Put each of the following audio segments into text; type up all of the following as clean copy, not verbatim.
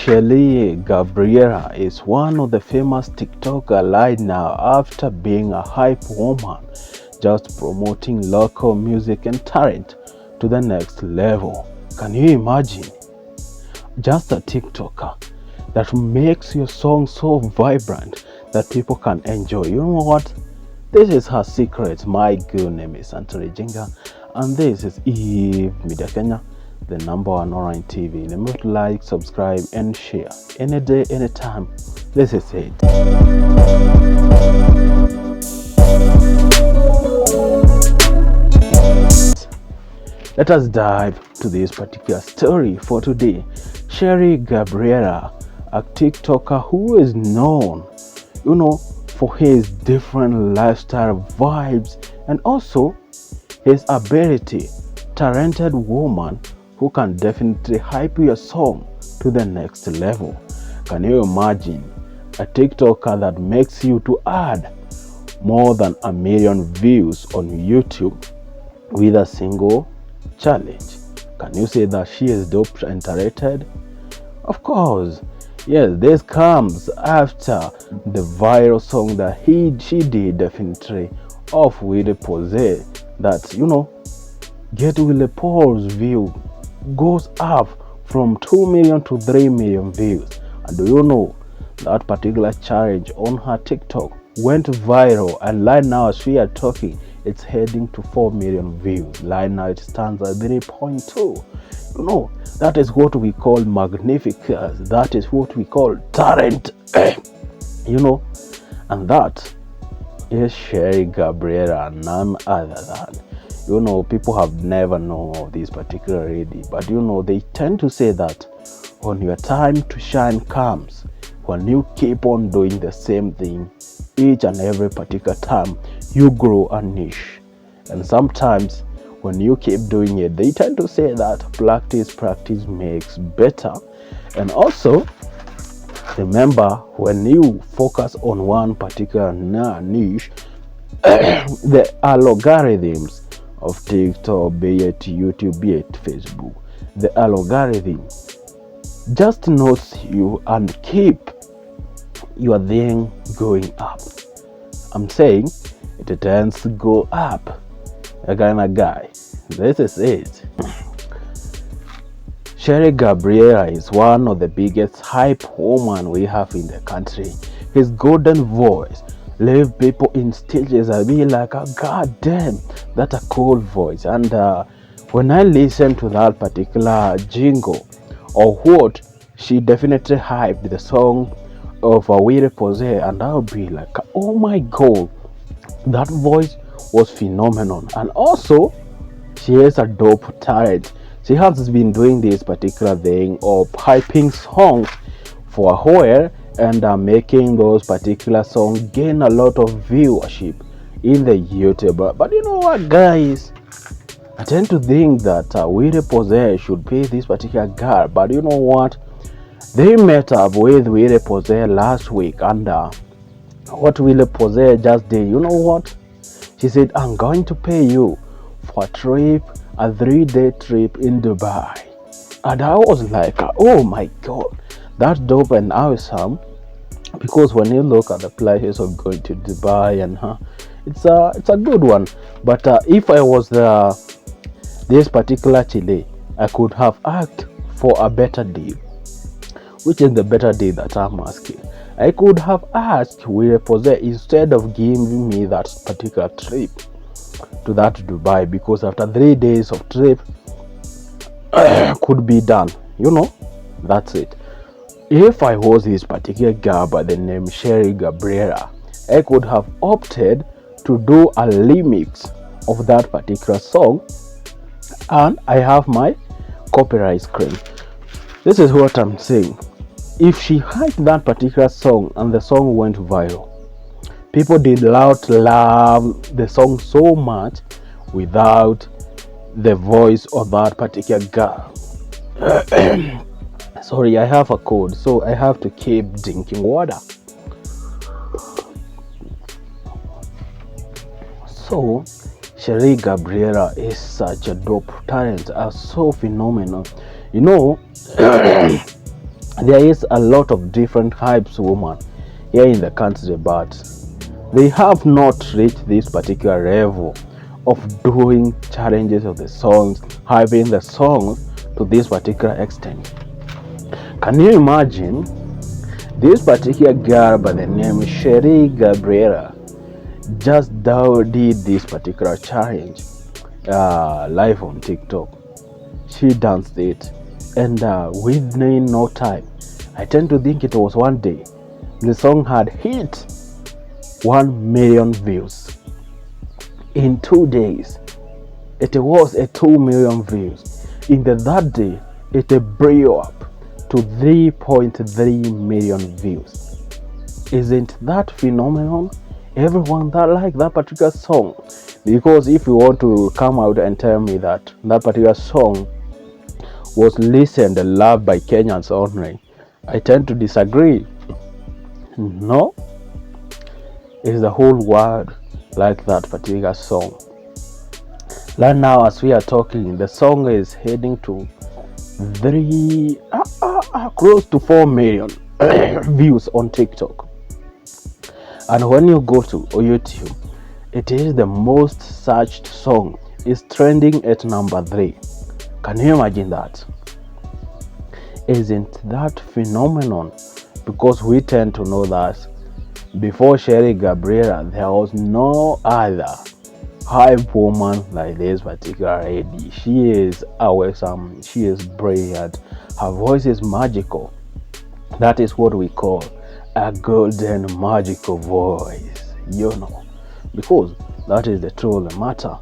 Sherl Gabriella is one of the famous TikToker right now after being a hype woman, just promoting local music and talent to the next level. Can you imagine? Just a TikToker that makes your song so vibrant that people can enjoy. You know what? This is her secret. My good name is Anthony Jinga, and this is Eve Media Kenya, the #1 online TV. Remember to like, subscribe, and share. Any day, anytime. This is it. Let us dive to this particular story for today. Sherl Gabriella, a TikToker who is known, for his different lifestyle vibes and also his ability, talented woman who can definitely hype your song to the next level. Can you imagine a TikToker that makes you to add more than 1 million views on YouTube with a single challenge? Can you say that she is dope and talented? Of course. Yes, this comes after the viral song that she did definitely of Willy that get Willy Paul's view goes up from 2 million to 3 million views. And do you know that particular challenge on her TikTok went viral, and right now as we are talking it's heading to 4 million views. Right now it stands at 3.2. That is what we call magnificence. That is what we call talent. And that is Sherl Gabriella, none other than. People have never known of this particular lady, but they tend to say that when your time to shine comes, when you keep on doing the same thing each and every particular time, you grow a niche. And sometimes when you keep doing it, they tend to say that practice makes better. And also remember, when you focus on one particular niche, the algorithms of TikTok, be it YouTube, be it Facebook, the algorithm just knows you and keep your thing going up. I'm saying it tends to go up. A kind of guy. This is it. Sherl Gabriella is one of the biggest hype woman we have in the country. His golden voice leave people in stitches and be like, oh, god damn, that's a cool voice. And when I listen to that particular jingle or what, she definitely hyped the song of Willy and I'll be like, oh my god, that voice was phenomenal. And also she has a dope talent. She has been doing this particular thing of hyping songs for a while and making those particular songs gain a lot of viewership in the YouTube. But you know what, guys, I tend to think that Willy should pay this particular girl. But you know what, they met up with Willy last week, and what Willy just did, you know what, she said, I'm going to pay you for a 3-day trip in Dubai. And I was like, oh my god, that's dope and awesome. Because when you look at the places of going to Dubai, and it's a good one. But if I was this particular Chile, I could have asked for a better deal. Which is the better deal that I'm asking? I could have asked Willy instead of giving me that particular trip to that Dubai, because after 3 days of trip could be done. That's it. If I was this particular girl by the name Sherl Gabriella, I could have opted to do a remix of that particular song, and I have my copyright screen. This is what I'm saying. If she hyped that particular song and the song went viral, people did not love the song so much without the voice of that particular girl. Sorry, I have a cold, so I have to keep drinking water. So Sherl Gabriella is such a dope talent, so phenomenal. There is a lot of different hypes women here in the country, but they have not reached this particular level of doing challenges of the songs, hyping the songs to this particular extent. Can you imagine this particular girl by the name Sherry Gabriella just did this particular challenge live on TikTok. She danced it, and within no time, I tend to think it was one day, the song had hit 1 million views. In 2 days, it was a 2 million views. In the third day, it blew up to 3.3 million views. Isn't that phenomenal? Everyone that like that particular song. Because if you want to come out and tell me that that particular song was listened and loved by Kenyans only, I tend to disagree. No, it's the whole world like that particular song. Right now, as we are talking, the song is heading to close to 4 million views on TikTok. And when you go to YouTube, it is the most searched song. It's trending at number 3. Can you imagine that? Isn't that phenomenon? Because we tend to know that before Sherry Gabriella, there was no other hype woman like this particular lady. She is awesome. She is brilliant. Her voice is magical. That is what we call a golden magical voice, because that is the truth of the matter.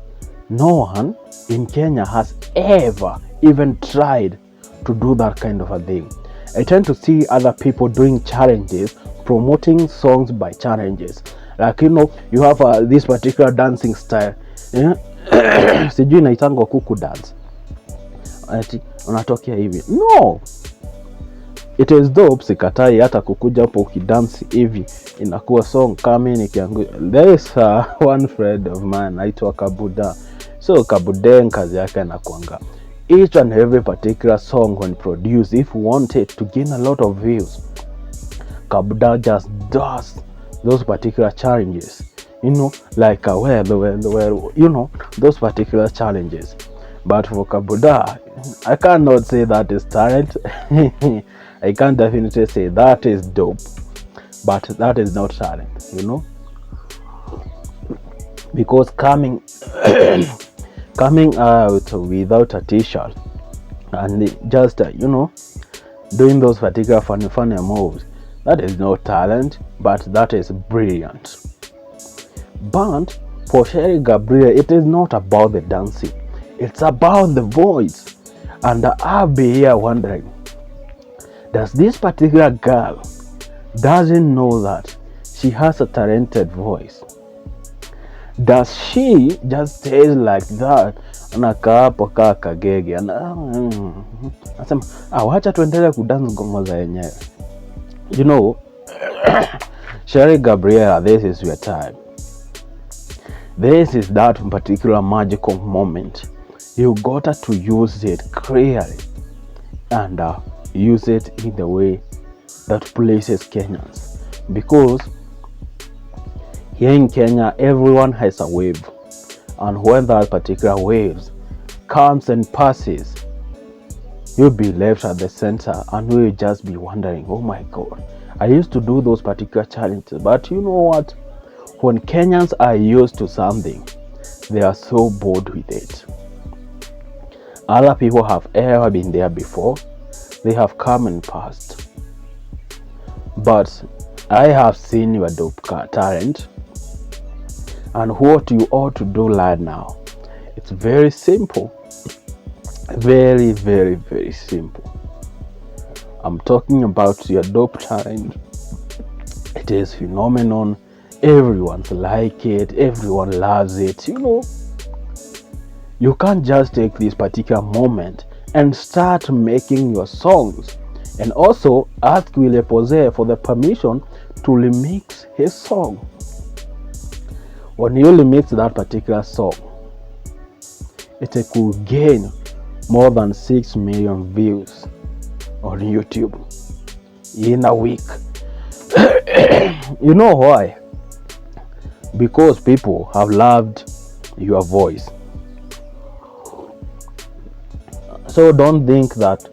No one in Kenya has ever even tried to do that kind of a thing. I tend to see other people doing challenges, promoting songs by challenges. Like, you have this particular dancing style. Sijui naitangwa kuku dance. Ati unatokea hivi. No. It is dope, sikatai hata kukuja hapo ukidance hivi inakuwa song kama nikiangu. There is one friend of mine aitwa Kabuda. So Kabuden kazi yake anakuanga each and every particular song when produced, if you want it to gain a lot of views, Kabuda just does those particular challenges, like those particular challenges. But for Kabuda, I cannot say that is talent. I can't definitely say that is dope, but that is not talent, because coming out without a t-shirt and just doing those particular funny moves, that is not talent, but that is brilliant. But for Sherry Gabriella, it is not about the dancing, it's about the voice. And I'll be here wondering, does this particular girl doesn't know that she has a talented voice? Does she just stays like that, anakaa hapo kaa kagege, anasema wacha tuendelee kudance ngoma za yenyewe? Sherry Gabriella, this is your time. This is that particular magical moment. You gotta to use it clearly and use it in the way that pleases Kenyans, because here in Kenya everyone has a wave, and when that particular wave comes and passes, you'll be left at the center and you'll just be wondering, oh my god, I used to do those particular challenges. But you know what, when Kenyans are used to something, they are so bored with it. Other people have ever been there before, they have come and passed, but I have seen your dope talent. And what you ought to do right now, it's very simple. Very, very, very simple. I'm talking about your dope talent. It is phenomenon. Everyone like it. Everyone loves it. You can't just take this particular moment and start making your songs and also ask Willy for the permission to remix his song. When you remix that particular song, it could gain more than 6 million views on YouTube. in a week. You know why? Because people have loved your voice. So don't think that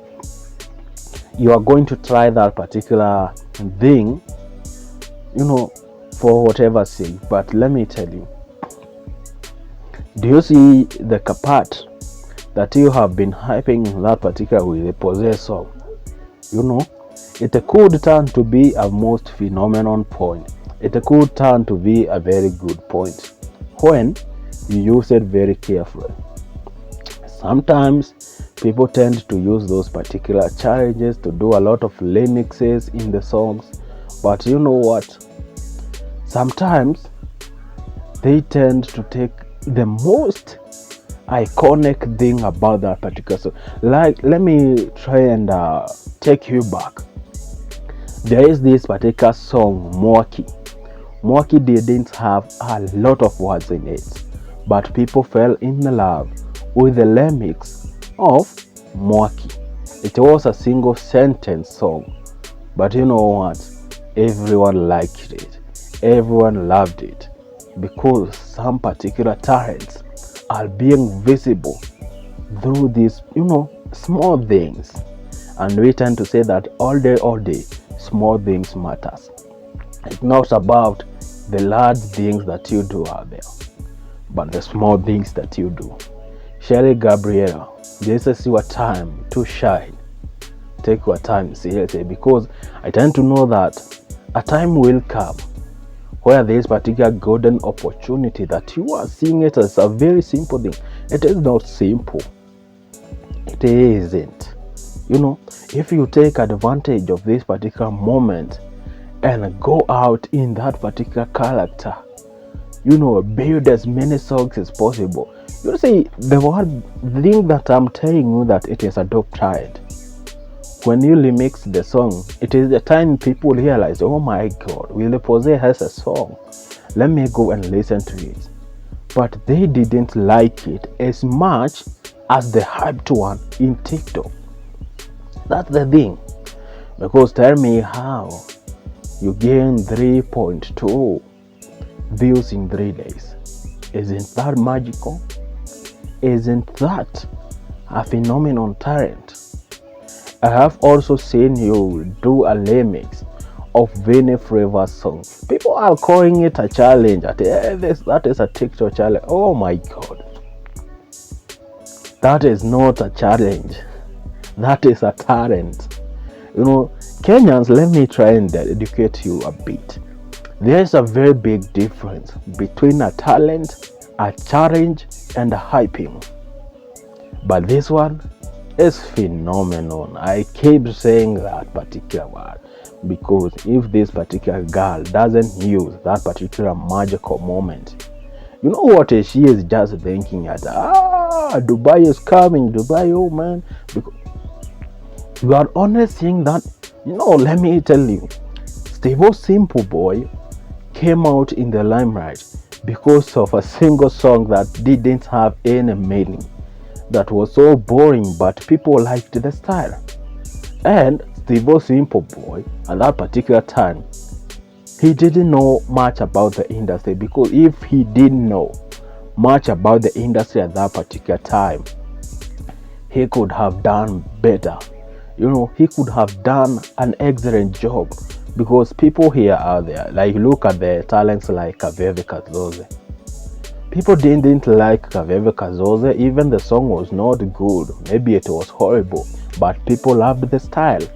you are going to try that particular thing, for whatever sake. But let me tell you, do you see the part that you have been hyping that particular Willy Possess song? It could turn to be a most phenomenal point. It could turn to be a very good point when you use it very carefully. Sometimes people tend to use those particular challenges to do a lot of remixes in the songs, but you know what? Sometimes they tend to take the most iconic thing about that particular song. Like, let me try and take you back. There is this particular song, Mwaki. Mwaki didn't have a lot of words in it, but people fell in love with the remix of Mwaki. It was a single sentence song, but you know what? Everyone liked it. Everyone loved it because some particular talents are being visible through these, small things. And we tend to say that all day, small things matters. It's not about the large things that you do out there, but the small things that you do. Gabriella, this is your time to shine. Take your time seriously, because I tend to know that a time will come where this particular golden opportunity that you are seeing it as a very simple thing. It is not simple. It isn't. If you take advantage of this particular moment and go out in that particular character, build as many songs as possible. You see, the thing that I'm telling you, that it is a dope child. When you remix the song, it is the time people realize, oh my god, Willy Possess has a song. Let me go and listen to it. But they didn't like it as much as the hyped one in TikTok. That's the thing. Because tell me how you gain 3.2 views in 3 days. Isn't that magical? Isn't that a phenomenal talent? I have also seen you do a remix of Vinny Flavor's song. People are calling it a challenge. That is a TikTok challenge. Oh my god. That is not a challenge. That is a talent. Kenyans, let me try and educate you a bit. There is a very big difference between a talent, a challenge, and a hyping. But this one is phenomenal. I keep saying that particular word because if this particular girl doesn't use that particular magical moment, you know what she is just thinking at, Dubai is coming, Dubai, oh man. Because you are only seeing that, let me tell you, Steve Simple Boy came out in the limelight because of a single song that didn't have any meaning, that was so boring, but people liked the style. And Steve Simple Boy at that particular time, he didn't know much about the industry, because if he didn't know much about the industry at that particular time, he could have done better. He could have done an excellent job, because people here are there. Like, look at the talents like Kaveve Kazoze. People didn't like Kaveve Kazoze. Even the song was not good. Maybe it was horrible, but people loved the style.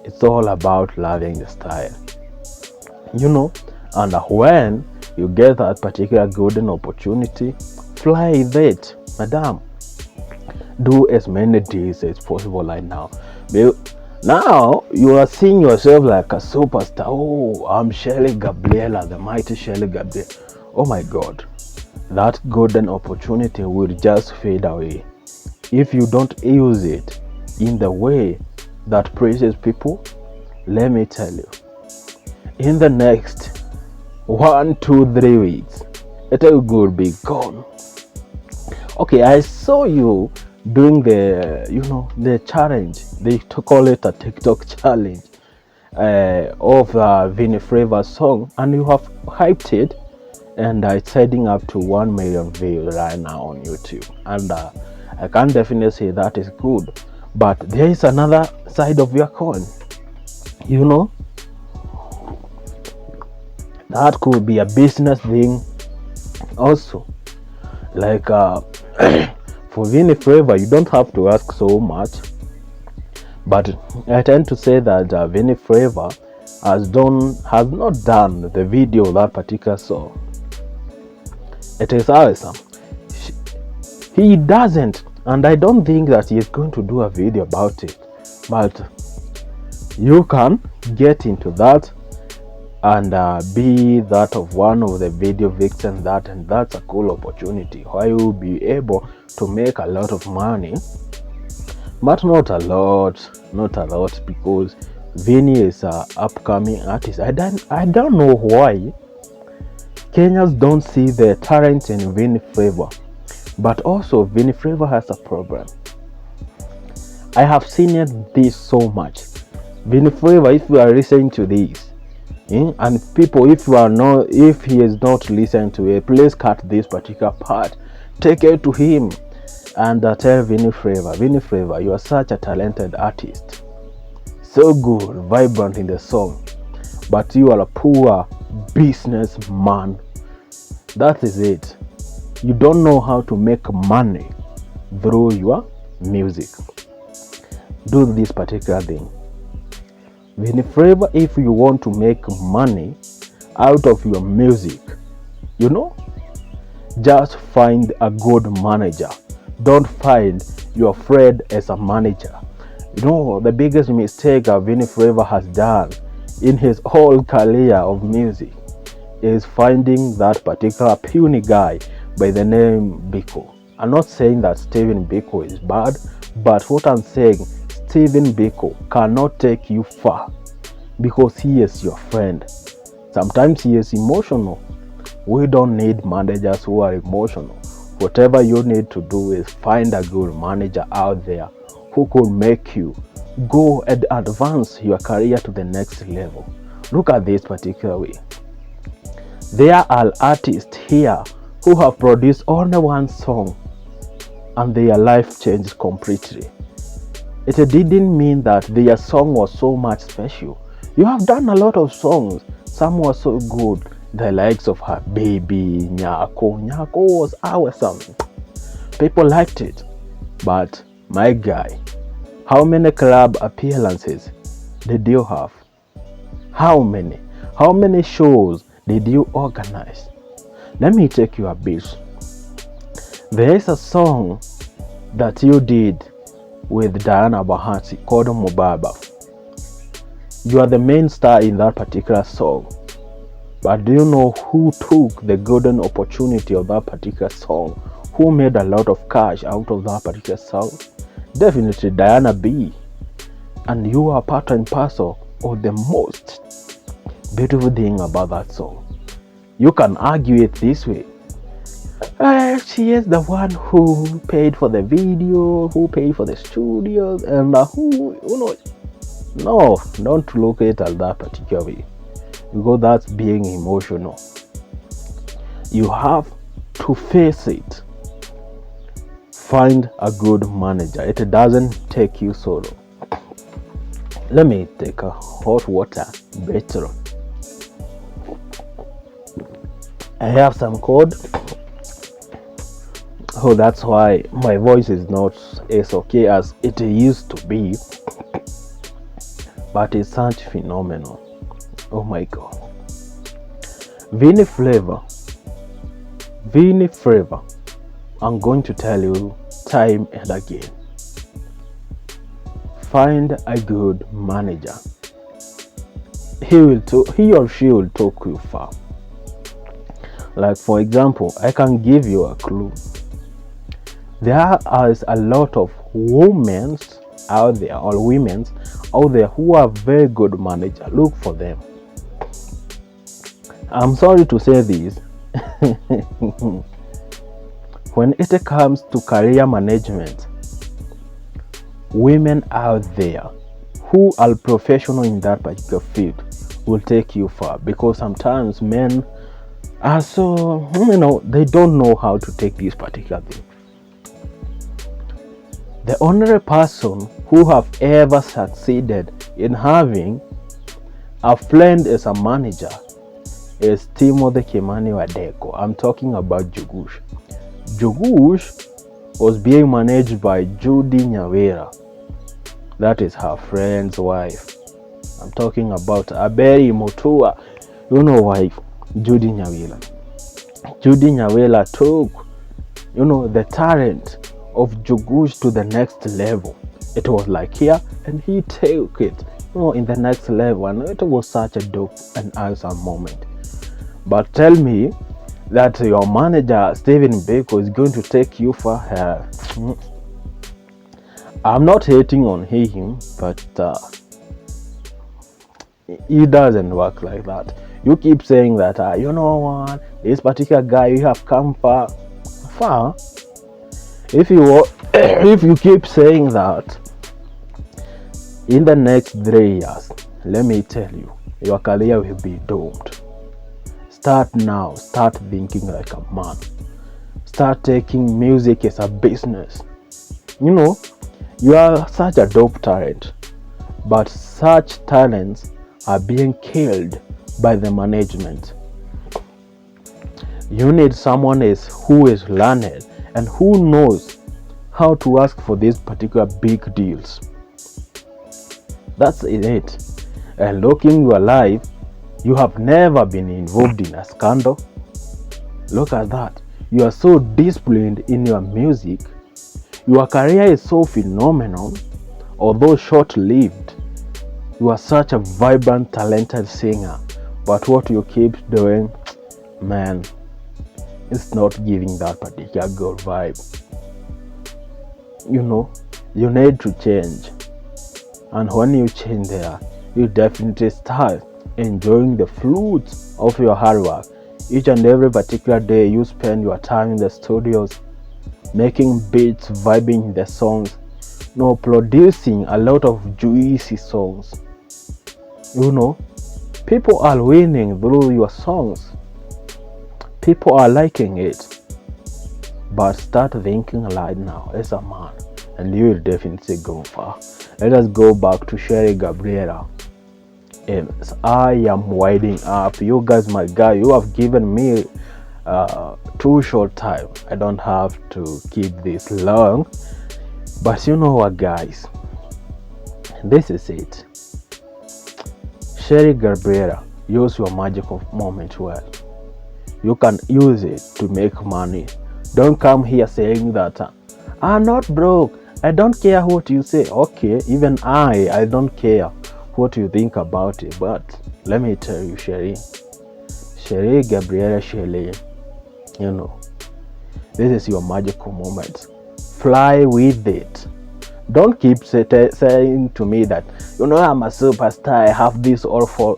It's all about loving the style. And when you get that particular golden opportunity, fly with it, madam. Do as many deals as possible right now. Now you are seeing yourself like a superstar. Oh, I'm Gabriella, the mighty Gabriella. Oh my god, that golden opportunity will just fade away if you don't use it in the way that pleases people. Let me tell you, in the next 1, 2, 3 weeks, it will be gone. Okay, I saw you doing the challenge. They call it a TikTok challenge. of Vinny Flavor's song, and you have hyped it, and it's heading up to 1 million views right now on YouTube, and I can definitely say that is good. But there is another side of your coin, you know. That could be a business thing also, like for Vinny Flavor you don't have to ask so much, but I tend to say that Vinny Flavor has not done the video of that particular song. It is awesome. He doesn't, and I don't think that he is going to do a video about it, but you can get into that and be that of one of the video victims, and that's a cool opportunity where you will be able to make a lot of money, but not a lot, because Vinny is an upcoming artist. I don't know why Kenyans don't see the talent in Vinny Flavor, but also Vinny Flavor has a problem. I have seen this so much. Vinny Flavor, if you are listening to this, and people, if he is not listening to it, please cut this particular part, take it to him, and tell Vinny Flavor, you are such a talented artist, so good, vibrant in the song, but you are a poor businessman. That is it. You don't know how to make money through your music. Do this particular thing. Vinny Flavor, if you want to make money out of your music, just find a good manager. Don't find your friend as a manager. The biggest mistake Vinny Flavor has done in his whole career of music is finding that particular puny guy by the name Biko. I'm not saying that Steven Biko is bad, but what I'm saying, Steven Biko cannot take you far because he is your friend. Sometimes he is emotional. We don't need managers who are emotional. Whatever you need to do is find a good manager out there who could make you go and advance your career to the next level. Look at this particular way. There are artists here who have produced only one song and their life changed completely. It didn't mean that their song was so much special. You have done a lot of songs. Some were so good. The likes of Her Baby, Nyako. Nyako was awesome. People liked it. But my guy, how many club appearances did you have? How many? How many shows did you organize? Let me take you a bit. There is a song that you did with Diana Bahati called Mubaba. You are the main star in that particular song. But do you know who took the golden opportunity of that particular song? Who made a lot of cash out of that particular song? Definitely Diana B. And you are part and parcel of the most beautiful thing about that song. You can argue it this way. She is the one who paid for the video, who paid for the studios, and No, don't look at it that particular way, because that's being emotional. You have to face it. Find a good manager. It doesn't take you solo. Let me take a hot water better. I have some cold. Oh, that's why my voice is not as okay as it used to be. But it's such phenomenal. Oh my god. Vinny Flavor. I'm going to tell you time and again. Find a good manager. He or she will take you far. Like for example, I can give you a clue. There is a lot of women out there who are very good managers. Look for them. I'm sorry to say this. When it comes to career management, women out there who are professional in that particular field will take you far, because sometimes men are so, they don't know how to take this particular thing. The only person who have ever succeeded in having a friend as a manager is Timothy Kimani Wadeko. I'm talking about Jugush. Jugush was being managed by Judy Nyawera. That is her friend's wife. I'm talking about Aberi Mutua, wife, Judy Nyawera. Judy Nyawera took, the talent of Jugush to the next level. It was like here, and he took it, in the next level, and it was such a dope and awesome moment. But tell me that your manager Stephen Bako is going to take you for her. I'm not hating on him, but it doesn't work like that. You keep saying that, this particular guy, you have come far. If you keep saying that, in the next 3 years, let me tell you, your career will be doomed. Start now. Start thinking like a man. Start taking music as a business. You are such a dope talent, but such talents are being killed by the management. You need someone who is learned and who knows how to ask for these particular big deals. That's it. And looking your life, you have never been involved in a scandal. Look at that. You are so disciplined in your music. Your career is so phenomenal, although short-lived. You are such a vibrant, talented singer. But what you keep doing, man, it's not giving that particular good vibe. You need to change. And when you change there, you definitely start enjoying the fruits of your hard work. Each and every particular day you spend your time in the studios, making beats, vibing the songs, producing a lot of juicy songs. People are winning through your songs. People are liking it. But start thinking right now as a man, and you will definitely go far. Let us go back to Gabriella. I am winding up. You guys, my guy, you have given me too short time. I don't have to keep this long. But you know what, guys? This is it. Gabriella, use your magical moment well. You can use it to make money. Don't come here saying that I'm not broke. I don't care what you say. Okay, even I don't care what you think about it. But let me tell you, Gabriella, this is your magical moment. Fly with it. Don't keep saying to me that, I'm a superstar, I have this or for,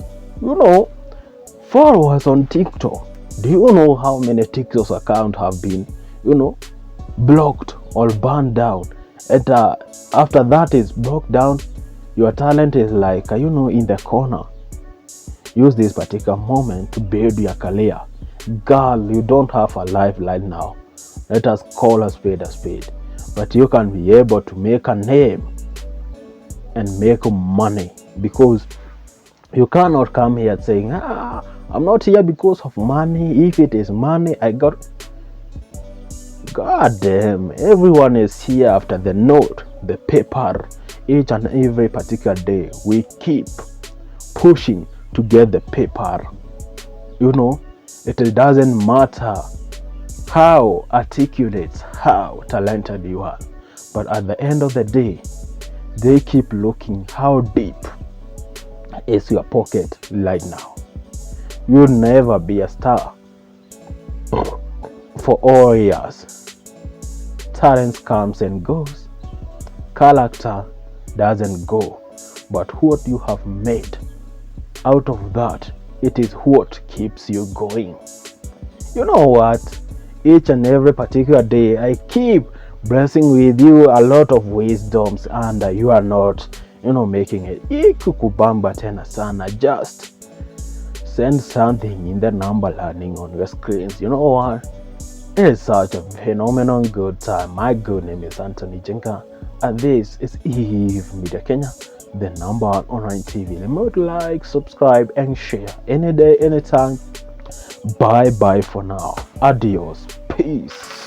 followers on TikTok. Do you know how many TikTok accounts have been, blocked or burned down? And after that is broke down, your talent is like, in the corner. Use this particular moment to build your career. Girl, you don't have a life right now. Let us call a spade a spade. But you can be able to make a name and make money, because you cannot come here saying, I'm not here because of money. If it is money, I got... God damn, everyone is here after the note, the paper. Each and every particular day, we keep pushing to get the paper. It doesn't matter how articulate, how talented you are, but at the end of the day, they keep looking how deep is your pocket right now. You'll never be a star for all years. Talent comes and goes. Character doesn't go. But what you have made out of that, it is what keeps you going. You know what? Each and every particular day, I keep blessing with you a lot of wisdoms, and you are not, making it ikukubamba tena sana. Just send something in the number learning on your screens. You know what? It's such a phenomenal good time. My good name is Anthony Jenka, and this is Eve Media Kenya, the number one online TV. Remember to like, subscribe, and share any day, anytime. Bye bye for now. Adios. Peace.